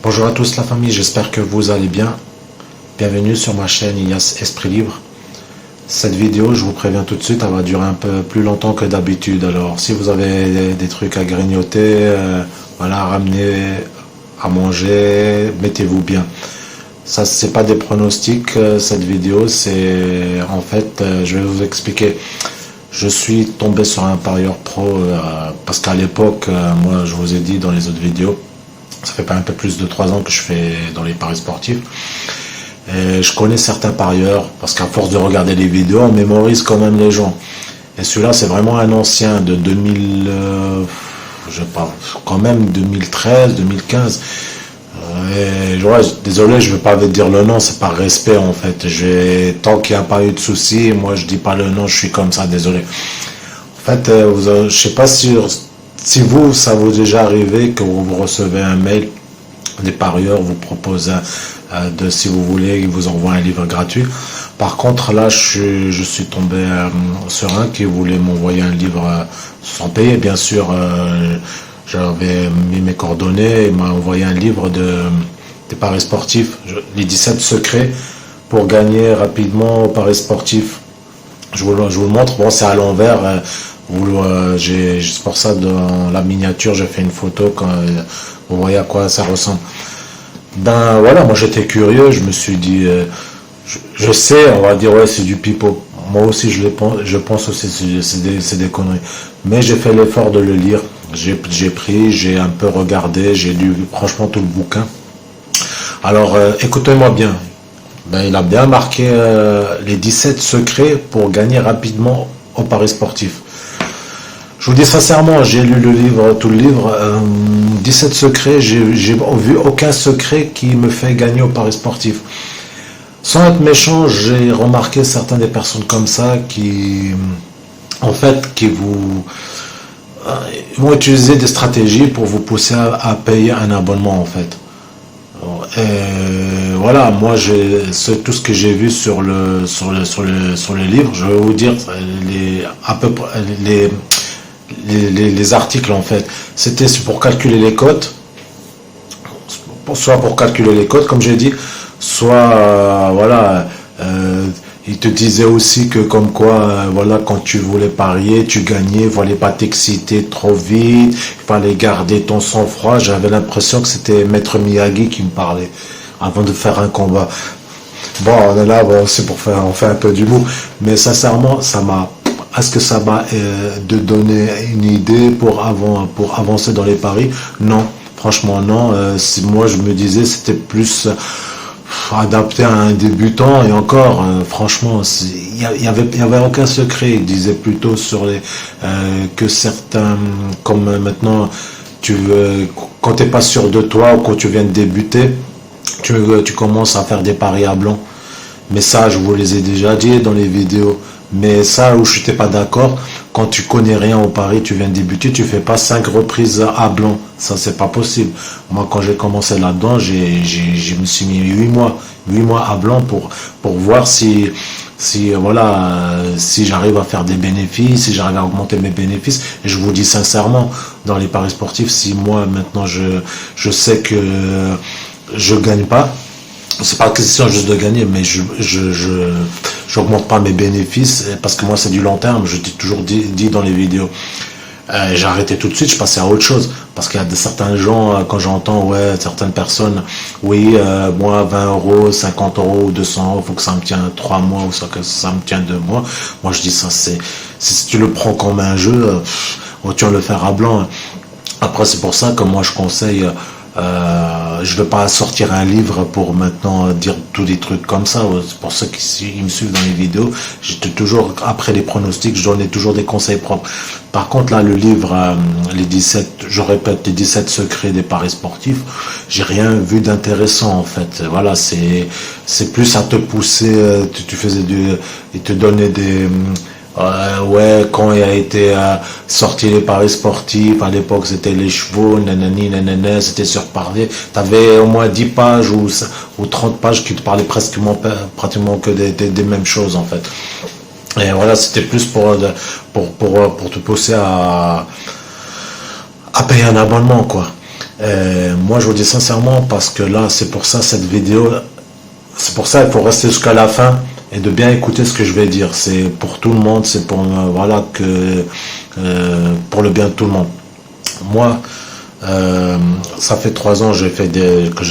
Bonjour à tous la famille, j'espère que vous allez bien. Bienvenue sur ma chaîne Ilyas Esprit Libre. Cette vidéo, je vous préviens tout de suite, elle va durer un peu plus longtemps que d'habitude. Alors si vous avez des trucs à grignoter, voilà, ramenez à manger, mettez-vous bien. Ça, c'est pas des pronostics, cette vidéo, c'est en fait, je vais vous expliquer. Je suis tombé sur un parieur pro parce qu'à l'époque, moi je vous ai dit dans les autres vidéos, ça fait pas un peu plus de 3 ans que je fais dans les paris sportifs. Et je connais certains parieurs parce qu'à force de regarder les vidéos, on mémorise quand même les gens. Et celui-là, c'est vraiment un ancien de 2000, je sais pas, quand même 2013, 2015. Désolé, je ne veux pas dire le nom, c'est par respect en fait. Tant qu'il n'y a pas eu de soucis, moi je dis pas le nom, je suis comme ça, désolé. En fait, je sais pas si vous, ça vous est déjà arrivé que vous recevez un mail des parieurs vous proposent si vous voulez, ils vous envoient un livre gratuit. Par contre, là, je suis tombé sur un qui voulait m'envoyer un livre sans payer, bien sûr. J'avais mis mes coordonnées, il m'a envoyé un livre des paris sportifs, les 17 secrets pour gagner rapidement au paris sportif. Je vous le montre, bon, c'est à l'envers. C'est pour ça, dans la miniature, j'ai fait une photo quand vous voyez à quoi ça ressemble. Ben voilà, moi j'étais curieux, je me suis dit, je sais, on va dire, ouais, c'est du pipeau. Moi aussi, je pense aussi, c'est des conneries. Mais j'ai fait l'effort de le lire. J'ai un peu regardé, j'ai lu franchement tout le bouquin. Alors, écoutez-moi bien. Ben, il a bien marqué les 17 secrets pour gagner rapidement au paris sportif. Je vous dis sincèrement, j'ai lu le livre, tout le livre, 17 secrets, j'ai vu aucun secret qui me fait gagner au paris sportif. Sans être méchant, j'ai remarqué certaines des personnes comme ça qui, en fait, vont utiliser des stratégies pour vous pousser à payer un abonnement, en fait. Et voilà, moi, tout ce que j'ai vu sur le livre, je vais vous dire à peu près les articles en fait. C'était pour calculer les cotes, soit pour calculer les cotes, comme j'ai dit, soit voilà. Il te disait aussi que comme quoi, voilà, quand tu voulais parier, tu gagnais, il fallait pas t'exciter trop vite, il fallait garder ton sang-froid. J'avais l'impression que c'était Maître Miyagi qui me parlait avant de faire un combat. Bon, on est là, bon, c'est on fait un peu d'humour, mais sincèrement, est-ce que ça m'a de donner une idée pour avancer dans les paris? Non, franchement non. Moi je me disais c'était plus adapté à un débutant et encore, franchement, il y avait aucun secret. Il disait plutôt que certains, comme maintenant, quand t'es pas sûr de toi ou quand tu viens de débuter, tu commences à faire des paris à blanc. Mais ça, je vous les ai déjà dit dans les vidéos. Mais ça, où je n'étais pas d'accord, quand tu connais rien au pari, tu viens de débuter, tu fais pas 5 reprises à blanc. Ça, c'est pas possible. Moi, quand j'ai commencé là-dedans, je me suis mis 8 mois à blanc pour voir si j'arrive à faire des bénéfices, si j'arrive à augmenter mes bénéfices. Et je vous dis sincèrement, dans les paris sportifs, si moi, maintenant, je sais que je gagne pas, c'est pas question juste de gagner, mais j'augmente pas mes bénéfices parce que moi c'est du long terme. Je t'ai toujours dit dans les vidéos. J'ai arrêté tout de suite, je passais à autre chose parce qu'il y a certains gens quand j'entends certaines personnes, oui, moi 20 euros, 50 euros ou 200 euros, faut que ça me tienne 3 mois ou que ça me tienne 2 mois. Moi je dis ça, si tu le prends comme un jeu, autant le faire à blanc. Après c'est pour ça que moi je conseille. Je ne veux pas sortir un livre pour maintenant dire tous des trucs comme ça. C'est pour ça qu'ils me suivent dans les vidéos. J'étais toujours, après les pronostics, je donnais toujours des conseils propres. Par contre, là, le livre, je répète, les 17 secrets des paris sportifs, j'ai rien vu d'intéressant, en fait. Voilà, c'est plus à te pousser, il te donnait quand il a été sorti les paris sportifs, à l'époque c'était les chevaux, nanani, nanana, c'était sur parler. T'avais au moins 10 pages ou 30 pages qui te parlaient pratiquement que des mêmes choses en fait. Et voilà, c'était plus pour te pousser à payer un abonnement quoi. Moi, je vous dis sincèrement, parce que là, c'est pour ça, cette vidéo, c'est pour ça, il faut rester jusqu'à la fin et de bien écouter ce que je vais dire. C'est pour tout le monde, c'est pour, voilà, pour le bien de tout le monde. Moi, ça fait 3 ans j'ai fait que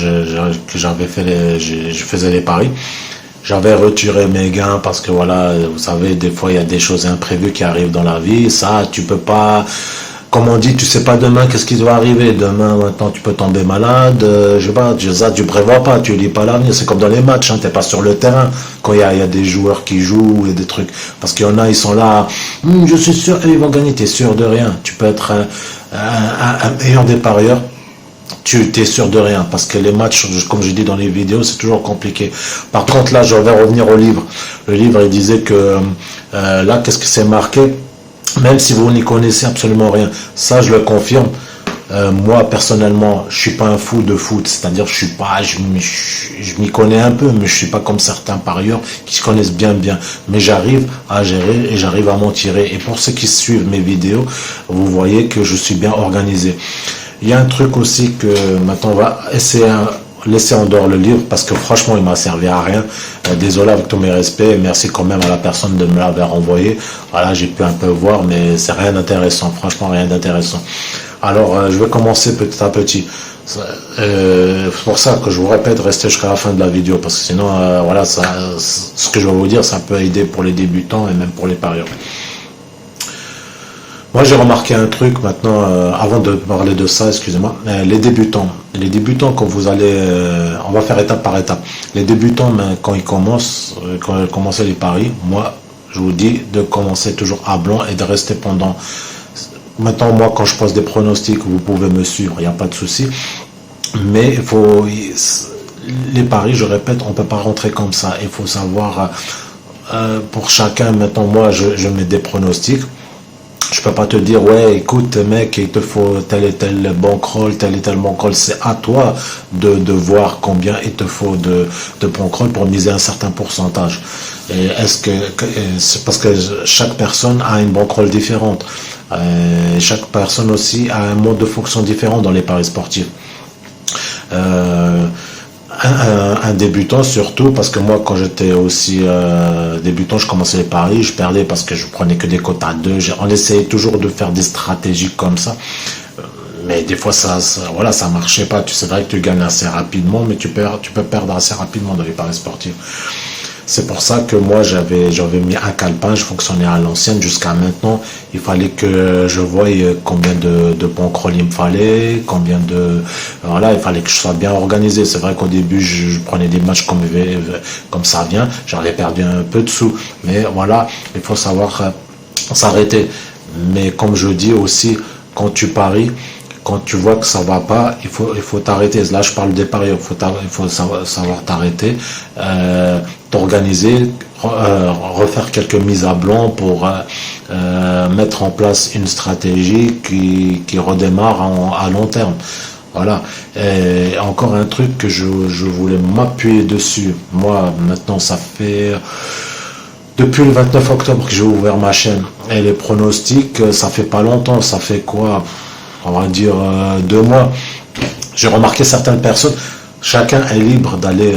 j'avais fait je faisais les paris. J'avais retiré mes gains parce que voilà, vous savez, des fois il y a des choses imprévues qui arrivent dans la vie. Ça, tu peux pas, comme on dit, tu sais pas demain qu'est-ce qui va arriver. Demain, maintenant, tu peux tomber malade. Je sais pas, ça, tu prévois pas, tu lis pas l'avenir. C'est comme dans les matchs, hein, t'es pas sur le terrain. Quand il y a des joueurs qui jouent et des trucs. Parce qu'il y en a, ils sont là, je suis sûr, ils vont gagner, t'es sûr de rien. Tu peux être un meilleur des parieurs. Tu t'es sûr de rien parce que les matchs, comme je dis dans les vidéos, c'est toujours compliqué. Par contre, là, je vais revenir au livre. Le livre, il disait que là, qu'est-ce que c'est marqué? Même si vous n'y connaissez absolument rien, ça, je le confirme. Moi, personnellement, je suis pas un fou de foot, c'est-à-dire je m'y connais un peu, mais je suis pas comme certains parieurs qui se connaissent bien, mais j'arrive à gérer et j'arrive à m'en tirer. Et pour ceux qui suivent mes vidéos, vous voyez que je suis bien organisé. Il y a un truc aussi que maintenant on va essayer laisser en dehors le livre parce que franchement il m'a servi à rien. Désolé avec tous mes respects et merci quand même à la personne de me l'avoir envoyé. Voilà, j'ai pu un peu voir mais c'est rien d'intéressant, franchement rien d'intéressant. Alors je vais commencer petit à petit. C'est pour ça que je vous répète, restez jusqu'à la fin de la vidéo parce que sinon voilà, ce que je vais vous dire ça peut aider pour les débutants et même pour les parieurs. Moi, j'ai remarqué un truc maintenant, avant de parler de ça, excusez-moi, les débutants, quand vous allez, on va faire étape par étape. Les débutants, quand ils commencent les paris, moi, je vous dis de commencer toujours à blanc et de rester pendant. Maintenant, moi, quand je pose des pronostics, vous pouvez me suivre, il n'y a pas de souci. Mais les paris, je répète, on peut pas rentrer comme ça. Il faut savoir, pour chacun, maintenant, moi, je mets des pronostics. Je peux pas te dire, ouais, écoute, mec, il te faut tel et tel bankroll, tel et tel bankroll. C'est à toi de voir combien il te faut de bankroll pour miser un certain pourcentage. Et c'est parce que chaque personne a une bankroll différente. Chaque personne aussi a un mode de fonction différent dans les paris sportifs. Un débutant surtout, parce que moi quand j'étais aussi débutant, je commençais les paris, je perdais parce que je prenais que des cotes à 2, on essayait toujours de faire des stratégies comme ça, mais des fois voilà, ça marchait pas. C'est vrai que tu gagnes assez rapidement, mais tu peux perdre assez rapidement dans les paris sportifs. C'est pour ça que moi j'avais mis un calepin, je fonctionnais à l'ancienne jusqu'à maintenant. Il fallait que je voie combien de bankroll il me fallait, voilà, il fallait que je sois bien organisé. C'est vrai qu'au début je prenais des matchs comme ça vient, j'en ai perdu un peu de sous, mais voilà, il faut savoir s'arrêter. Mais comme je dis aussi, quand tu paries, quand tu vois que ça va pas, il faut t'arrêter. Là, je parle des paris, il faut savoir t'arrêter, t'organiser, refaire quelques mises à blanc pour mettre en place une stratégie qui redémarre à long terme. Voilà. Et encore un truc que je voulais m'appuyer dessus. Moi, maintenant, ça fait depuis le 29 octobre que j'ai ouvert ma chaîne. Et les pronostics, ça fait pas longtemps. Ça fait quoi? On va dire 2 mois. J'ai remarqué certaines personnes, chacun est libre d'aller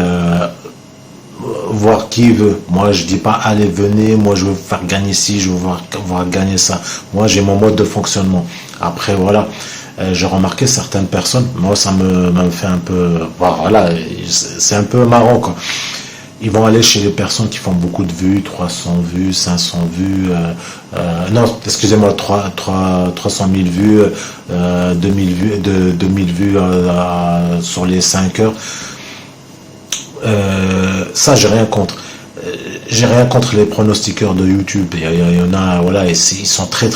voir qui veut. Moi, je dis pas allez, venez, moi je veux faire gagner ci, je veux voir gagner ça. Moi, j'ai mon mode de fonctionnement. Après, voilà, j'ai remarqué certaines personnes, moi ça me fait un peu, voilà, c'est un peu marrant quoi. Ils vont aller chez les personnes qui font beaucoup de vues, 300 vues, 500 vues, non, excusez-moi, 300 000 vues, 2000 vues, 2000 vues sur les 5 heures. Ça, j'ai rien contre. J'ai rien contre les pronostiqueurs de YouTube. Il y en a, voilà, ils sont très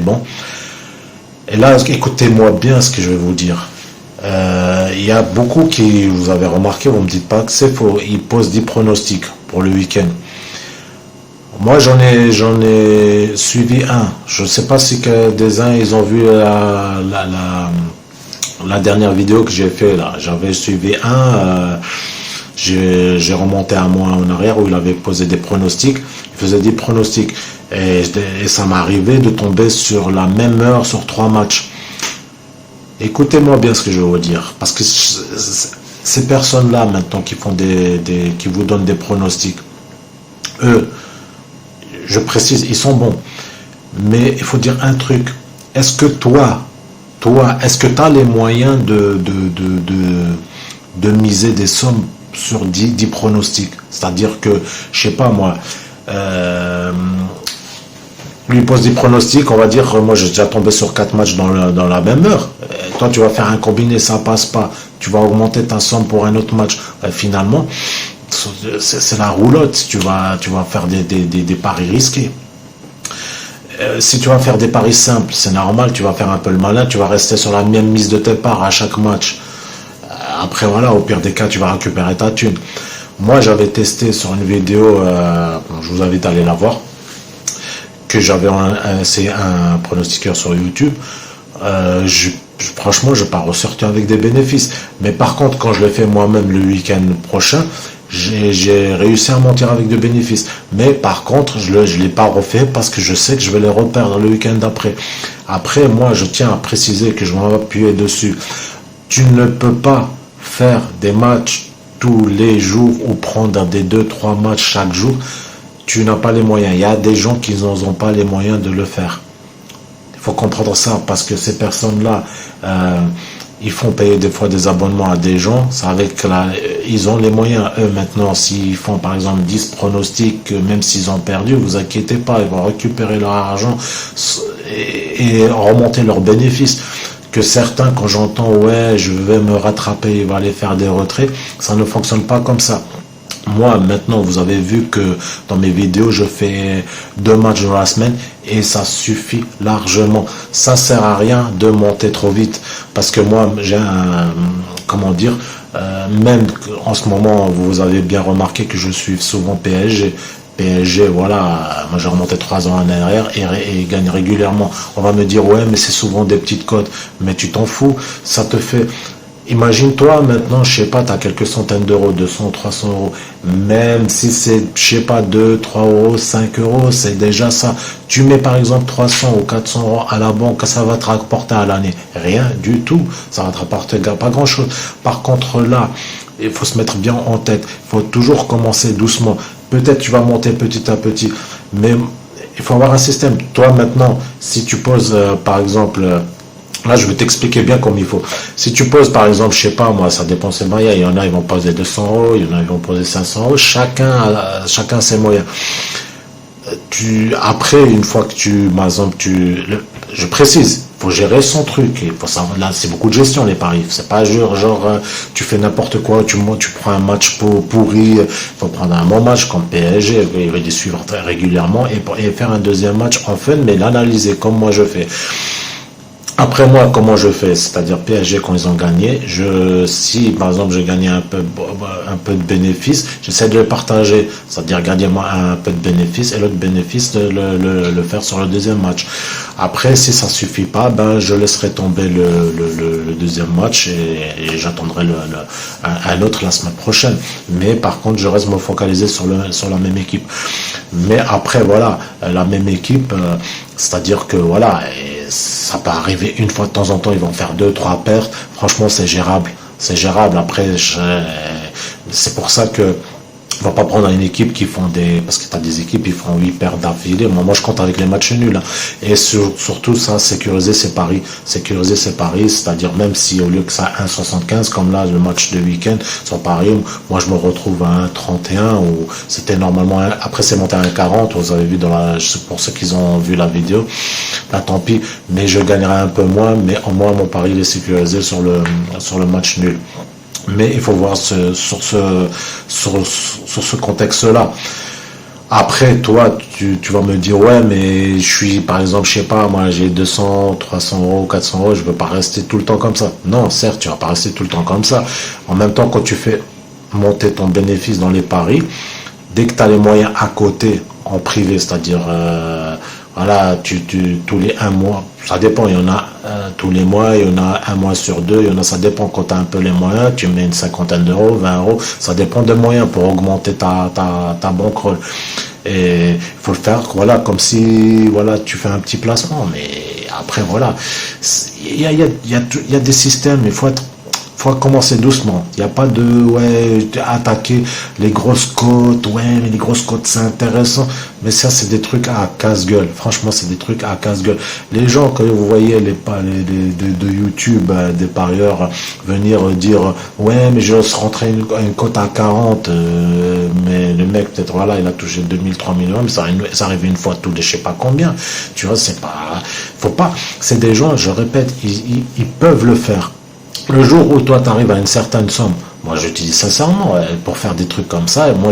bons. Et là, écoutez-moi bien ce que je vais vous dire. Il y a beaucoup qui, vous avez remarqué, vous me dites pas que c'est faux, ils posent des pronostics pour le week-end. Moi, j'en ai suivi un. Je sais pas si des uns, ils ont vu la dernière vidéo que j'ai fait là. J'avais suivi un, j'ai remonté un mois en arrière où il avait posé des pronostics. Il faisait des pronostics. Et ça m'est arrivé de tomber sur la même heure sur 3 matchs. Écoutez-moi bien ce que je vais vous dire, parce que ces personnes-là maintenant qui font qui vous donnent des pronostics, eux, je précise, ils sont bons. Mais il faut dire un truc. Est-ce que est-ce que tu as les moyens de miser des sommes sur 10 pronostics? C'est-à-dire que, je sais pas moi, lui pose des pronostics, on va dire, moi j'ai déjà tombé sur 4 matchs dans la même heure. Toi tu vas faire un combiné, ça passe pas. Tu vas augmenter ta somme pour un autre match. Finalement, c'est la roulotte. Tu vas faire des paris risqués. Si tu vas faire des paris simples, c'est normal, tu vas faire un peu le malin, tu vas rester sur la même mise de tes parts à chaque match. Après, voilà, au pire des cas, tu vas récupérer ta thune. Moi, j'avais testé sur une vidéo, je vous invite à aller la voir, que j'avais c'est un pronostiqueur sur YouTube. Franchement, je n'ai pas ressorti avec des bénéfices. Mais par contre, quand je l'ai fait moi-même le week-end prochain, j'ai réussi à monter avec des bénéfices. Mais par contre, je ne l'ai pas refait parce que je sais que je vais les reperdre le week-end d'après. Après, moi, je tiens à préciser que je vais m'appuyer dessus. Tu ne peux pas faire des matchs tous les jours ou prendre des 2-3 matchs chaque jour. Tu n'as pas les moyens. Il y a des gens qui n'ont pas les moyens de le faire. Il faut comprendre ça parce que ces personnes-là, ils font payer des fois des abonnements à des gens. Ils ont les moyens. Eux, maintenant, s'ils font par exemple 10 pronostics, même s'ils ont perdu, vous inquiétez pas, ils vont récupérer leur argent et remonter leurs bénéfices. Que certains, quand j'entends, ouais, je vais me rattraper, il va aller faire des retraits, ça ne fonctionne pas comme ça. Moi, maintenant, vous avez vu que dans mes vidéos, je fais 2 matchs dans la semaine et ça suffit largement. Ça sert à rien de monter trop vite parce que moi, j'ai comment dire, même en ce moment, vous avez bien remarqué que je suis souvent PSG. PSG, voilà, moi j'ai remonté 3 ans en arrière et gagne régulièrement. On va me dire, ouais, mais c'est souvent des petites cotes. Mais tu t'en fous, ça te fait... Imagine-toi maintenant, je sais pas, tu as quelques centaines d'euros, 200, 300 euros. Même si c'est, je sais pas, 2, 3 euros, 5 euros, c'est déjà ça. Tu mets par exemple 300 ou 400 euros à la banque, ça va te rapporter à l'année? Rien du tout. Ça va te rapporter pas grand-chose. Par contre là, il faut se mettre bien en tête. Il faut toujours commencer doucement. Peut-être tu vas monter petit à petit, mais il faut avoir un système. Toi maintenant, si tu poses par exemple... Là, je vais t'expliquer bien comme il faut. Si tu poses, par exemple, je sais pas, moi, ça dépend ses moyens. Il y en a, ils vont poser 200 euros, il y en a, ils vont poser 500 euros. Chacun ses moyens. Après, une fois que par exemple, je précise, faut gérer son truc. Il faut savoir, là, c'est beaucoup de gestion, les paris. C'est pas genre, tu fais n'importe quoi, tu prends un match pourri, il faut prendre un bon match comme PSG, il va les suivre très régulièrement et faire un deuxième match en fun, mais l'analyser comme moi je fais. Après moi, comment je fais? C'est-à-dire PSG, quand ils ont gagné, si par exemple j'ai gagné un peu de bénéfices, j'essaie de le partager. C'est-à-dire gagner moi un peu de bénéfices et l'autre bénéfice de le faire sur le deuxième match. Après, si ça suffit pas, ben je laisserai tomber le deuxième match et j'attendrai un autre la semaine prochaine. Mais par contre, je reste me focaliser sur la même équipe. Mais après, voilà, la même équipe, c'est-à-dire que voilà, ça peut arriver une fois de temps en temps, ils vont faire 2-3 pertes. Franchement, c'est gérable. C'est gérable. Après, c'est pour ça que on va pas prendre une équipe qui font parce que tu as des équipes qui font 8 pertes d'affilée. Moi, je compte avec les matchs nuls. Hein. Et surtout, ça, sécuriser ses paris. Sécuriser ses paris, c'est-à-dire même si au lieu que ça 1,75, comme là, le match de week-end, sur Paris, moi, je me retrouve à 1,31 ou c'était normalement, après c'est monté à 1,40, vous avez vu pour ceux qui ont vu la vidéo, bah, tant pis, mais je gagnerai un peu moins, mais au moins, mon pari il est sécurisé sur le match nul. Mais il faut voir sur ce contexte-là. Après, toi, tu vas me dire, ouais, mais je suis, par exemple, je sais pas, moi, j'ai 200, 300 euros, 400 euros, je veux pas rester tout le temps comme ça. Non, certes, tu vas pas rester tout le temps comme ça. En même temps, quand tu fais monter ton bénéfice dans les paris, dès que tu as les moyens à côté, en privé, c'est-à-dire, voilà, tous les 1 mois, ça dépend, il y en a tous les mois, il y en a 1 mois sur 2, il y en a, ça dépend quand tu as un peu les moyens, tu mets une cinquantaine d'euros, 20 euros, ça dépend des moyens pour augmenter ta bankroll. Et il faut le faire, voilà, comme si, voilà, tu fais un petit placement, mais Après, voilà, il y a des systèmes, il faut commencer doucement. Il n'y a pas de, ouais, attaquer les grosses côtes, ouais, mais les grosses côtes, c'est intéressant. Mais ça, c'est des trucs à casse-gueule. Franchement, c'est des trucs à casse-gueule. Les gens, quand vous voyez de YouTube, des parieurs, venir dire, ouais, mais je vais se rentrer une cote à 40, mais le mec, peut-être, voilà, il a touché 2000, 3000 euros, mais ça arrive une fois tous les je sais pas combien. Tu vois, c'est pas, faut pas, c'est des gens, je répète, ils peuvent le faire. Le jour où toi tu arrives à une certaine somme, moi je te dis sincèrement, pour faire des trucs comme ça, moi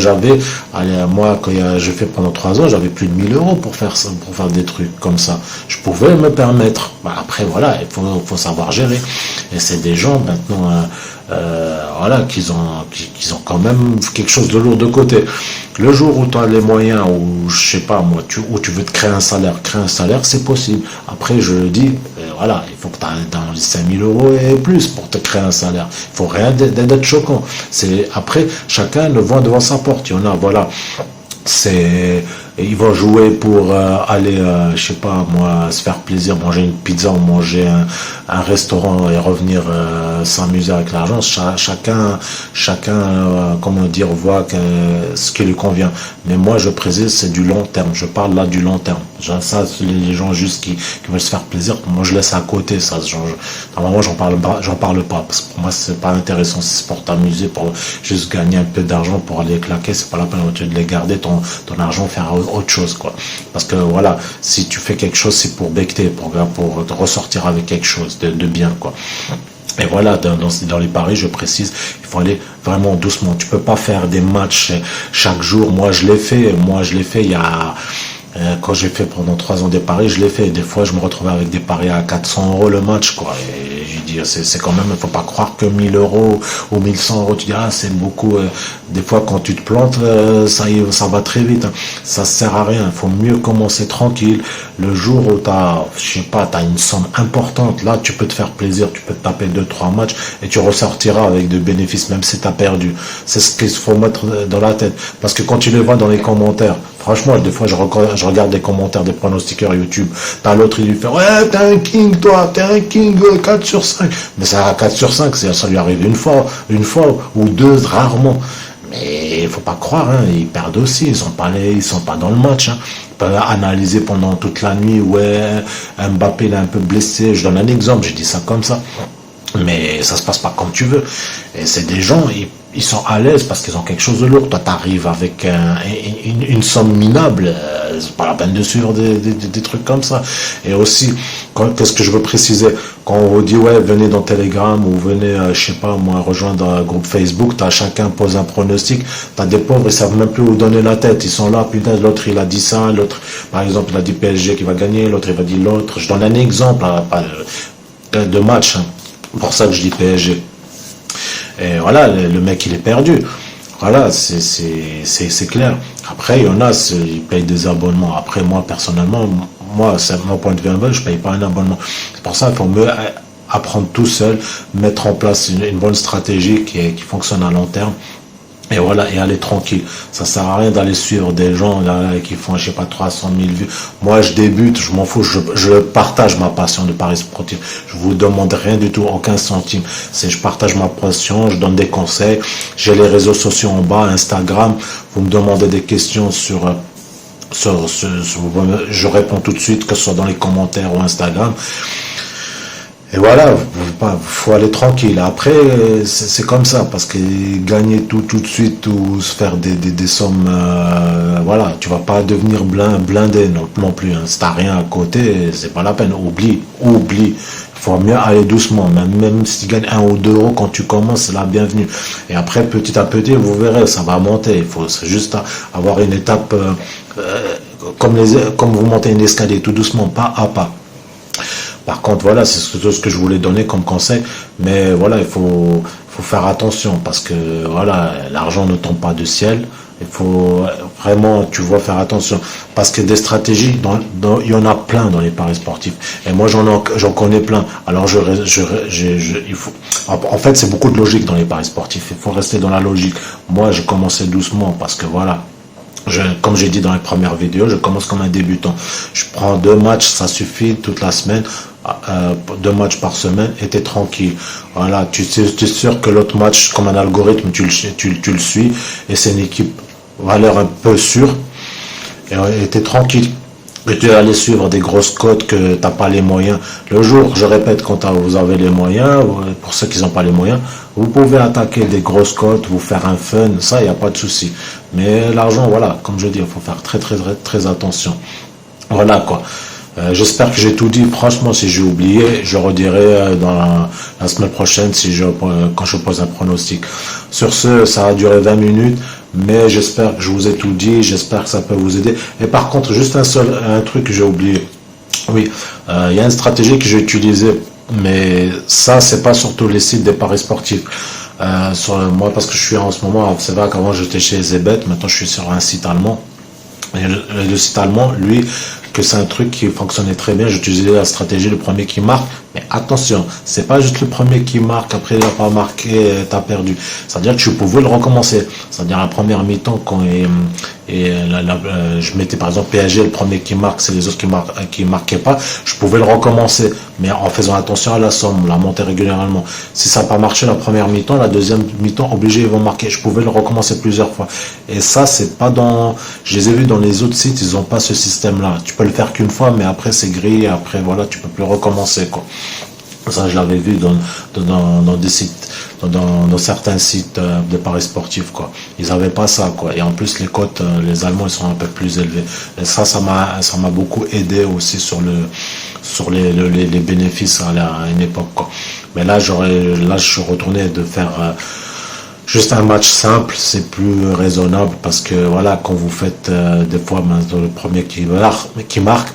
moi quand je fais pendant 3 ans, j'avais plus de 1000 euros pour faire ça, pour faire des trucs comme ça. Je pouvais me permettre. Bah, après voilà, faut savoir gérer. Et c'est des gens maintenant, voilà, qu'ils ont quand même quelque chose de lourd de côté. Le jour où tu as les moyens, ou je sais pas moi, où tu veux te créer un salaire, c'est possible. Après je dis, voilà, il faut que tu aies dans les 5000 euros et plus pour te créer un salaire. Il faut rien d'être choquant. Après, chacun le voit devant sa porte. Il y en a, voilà, ils vont jouer pour aller, je sais pas moi, se faire plaisir, manger une pizza ou manger un restaurant et revenir s'amuser avec l'argent. Chacun, comment dire, voit ce qui lui convient. Mais moi, je précise, c'est du long terme. Je parle là du long terme. Ça, les gens juste qui veulent se faire plaisir, moi, je laisse à côté ça. Normalement, j'en parle pas, parce que pour moi, c'est pas intéressant. C'est pour t'amuser, pour juste gagner un peu d'argent, pour aller claquer. C'est pas la peine de les garder ton argent, faire autre chose, quoi. Parce que voilà, si tu fais quelque chose, c'est pour becter, pour te ressortir avec quelque chose de bien, quoi. Et voilà, dans les paris, je précise, il faut aller vraiment doucement. Tu peux pas faire des matchs chaque jour. Moi, je l'ai fait il y a, quand j'ai fait pendant 3 ans des paris, je l'ai fait. Des fois, je me retrouvais avec des paris à 400 euros le match, quoi. Et je dis, c'est quand même, il faut pas croire que 1000 euros ou 1100 euros, tu dis, ah, c'est beaucoup. Des fois, quand tu te plantes, ça va très vite, hein. Ça sert à rien. Il faut mieux commencer tranquille. Le jour où je sais pas, t'as une somme importante, là, tu peux te faire plaisir, tu peux te taper 2, 3 matchs et tu ressortiras avec de bénéfices, même si t'as perdu. C'est ce qu'il faut mettre dans la tête. Parce que quand tu le vois dans les commentaires, franchement, des fois, je regarde les commentaires des pronostiqueurs YouTube. T'as l'autre, il lui fait, ouais, t'es un king, toi, t'es un king, 4 sur 5. Mais ça, 4 sur 5, ça lui arrive une fois ou 2, rarement. Mais il faut pas croire, hein, ils perdent aussi, ils sont pas dans le match, hein. Ils peuvent analyser pendant toute la nuit, ouais, Mbappé il est un peu blessé, je donne un exemple, je dis ça comme ça. Mais ça se passe pas comme tu veux. Et c'est des gens, ils sont à l'aise parce qu'ils ont quelque chose de lourd. Toi, t'arrives avec une somme minable. C'est pas la peine de suivre des trucs comme ça. Et aussi, qu'est-ce que je veux préciser? Quand on vous dit, ouais, venez dans Telegram ou venez, je sais pas, moi, rejoindre un groupe Facebook, chacun pose un pronostic. T'as des pauvres, ils savent même plus où donner la tête. Ils sont là, putain, l'autre, il a dit ça, l'autre, par exemple, il a dit PSG qui va gagner, l'autre, il va dire l'autre. Je donne un exemple, de match, hein. Pour ça que je dis PSG. Et voilà, le mec il est perdu. Voilà, c'est clair. Après, il y en a, ils payent des abonnements. Après, moi, personnellement, c'est mon point de vue, je paye pas un abonnement. C'est pour ça qu'il faut mieux apprendre tout seul, mettre en place une bonne stratégie qui fonctionne à long terme. Et voilà, et aller tranquille. Ça sert à rien d'aller suivre des gens là, qui font, je sais pas, 300 000 vues. Moi, je débute, je m'en fous, je partage ma passion de paris sportif. Je vous demande rien du tout, aucun centime. Je partage ma passion, je donne des conseils. J'ai les réseaux sociaux en bas, Instagram. Vous me demandez des questions je réponds tout de suite, que ce soit dans les commentaires ou Instagram. Et voilà, faut aller tranquille. Après, c'est comme ça, parce que gagner tout de suite ou se faire des sommes, voilà, tu vas pas devenir blindé non plus, hein. Si t'as rien à côté, c'est pas la peine. Oublie. Il faut mieux aller doucement, même si tu gagnes 1 ou 2 euros quand tu commences, c'est la bienvenue. Et après, petit à petit, vous verrez, ça va monter. C'est juste avoir une étape, comme vous montez une escalier, tout doucement, pas à pas. Par contre, voilà, c'est tout ce que je voulais donner comme conseil. Mais voilà, il faut faire attention parce que voilà, l'argent ne tombe pas du ciel. Il faut vraiment, tu vois, faire attention parce que des stratégies, il y en a plein dans les paris sportifs. Et moi, j'en connais plein. Alors, en fait, c'est beaucoup de logique dans les paris sportifs. Il faut rester dans la logique. Moi, j'ai commencé doucement parce que voilà. Comme j'ai dit dans les premières vidéos, je commence comme un débutant. Je prends 2 matchs, ça suffit toute la semaine. 2 matchs par semaine et t'es tranquille. Voilà, tu es sûr que l'autre match, comme un algorithme, tu le suis et c'est une équipe valeur un peu sûre et t'es tranquille. Et tu vas aller suivre des grosses cotes que t'as pas les moyens. Le jour, je répète, quand vous avez les moyens, pour ceux qui n'ont pas les moyens, vous pouvez attaquer des grosses cotes, vous faire un fun, ça, il n'y a pas de souci. Mais l'argent, voilà, comme je dis, il faut faire très, très, très, très attention. Voilà, quoi. J'espère que j'ai tout dit. Franchement, si j'ai oublié, je redirai dans la semaine prochaine quand je pose un pronostic. Sur ce, ça a duré 20 minutes, mais j'espère que je vous ai tout dit. J'espère que ça peut vous aider. Et par contre, juste un truc que j'ai oublié. Oui, il y a une stratégie que j'ai utilisée, mais ça, c'est pas sur tous les sites des paris sportifs. Moi, parce que je suis en ce moment, c'est vrai qu'avant j'étais chez Zebet, maintenant je suis sur un site allemand. Et le site allemand, lui, que c'est un truc qui fonctionnait très bien. J'utilisais la stratégie le premier qui marque. Mais attention, c'est pas juste le premier qui marque, après il n'a pas marqué, t'as perdu. C'est-à-dire que tu pouvais le recommencer. C'est-à-dire la première mi-temps, je mettais par exemple PSG, le premier qui marque, c'est les autres qui marquaient pas. Je pouvais le recommencer, mais en faisant attention à la somme, la monter régulièrement. Si ça n'a pas marché la première mi-temps, la deuxième mi-temps, obligé, ils vont marquer. Je pouvais le recommencer plusieurs fois. Et ça, c'est pas je les ai vus dans les autres sites, ils ont pas ce système-là. Tu peux le faire qu'une fois, mais après c'est grillé, après voilà, tu peux plus recommencer, quoi. Ça, je l'avais vu dans des sites, dans certains sites de paris sportifs, quoi. Ils avaient pas ça, quoi. Et en plus, les cotes, les Allemands, ils sont un peu plus élevés. Et ça m'a beaucoup aidé aussi sur les bénéfices à une époque, quoi. Mais là, je suis retourné de faire juste un match simple, c'est plus raisonnable parce que voilà, quand vous faites des fois le premier qui marque,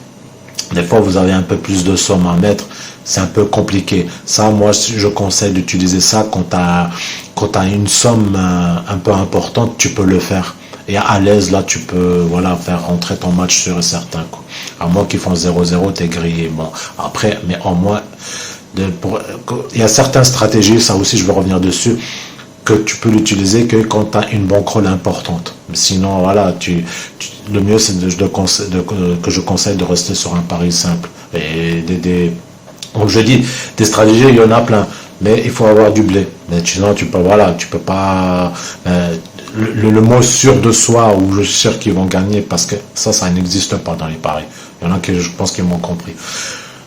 des fois vous avez un peu plus de somme à mettre, c'est un peu compliqué. Ça, moi, je conseille d'utiliser ça quand t'as une somme un peu importante, tu peux le faire. Et à l'aise, là, tu peux faire rentrer ton match sûr et certain, quoi. À moins qu'ils font 0-0, t'es grillé. Bon, après, mais au moins, il y a certaines stratégies, ça aussi, je vais revenir dessus, que tu peux l'utiliser que quand tu as une bankroll importante. Sinon, voilà, le mieux, c'est que je conseille de rester sur un pari simple. Et comme je dis, des stratégies, il y en a plein, mais il faut avoir du blé. Mais sinon, tu peux pas. Le mot sûr de soi, ou je suis sûr qu'ils vont gagner, parce que ça n'existe pas dans les paris. Il y en a qui, je pense, qu'ils m'ont compris.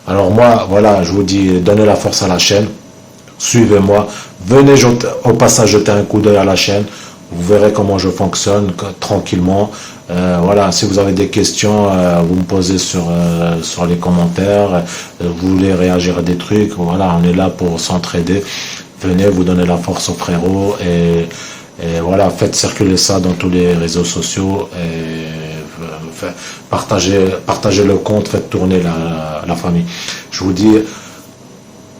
Alors moi, voilà, je vous dis, donnez la force à la chaîne. Suivez-moi, venez au passage jeter un coup d'œil à la chaîne, vous verrez comment je fonctionne tranquillement. Voilà, si vous avez des questions, vous me posez sur les commentaires, vous voulez réagir à des trucs, voilà, on est là pour s'entraider. Venez, vous donner la force aux frérots et voilà, faites circuler ça dans tous les réseaux sociaux et partagez le compte, faites tourner la famille. Je vous dis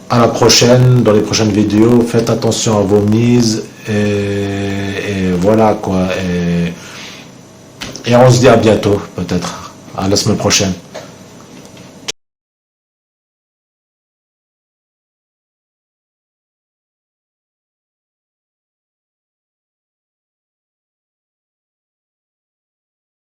à la prochaine, dans les prochaines vidéos, faites attention à vos mises et voilà, quoi. Et on se dit à bientôt, peut-être. À la semaine prochaine.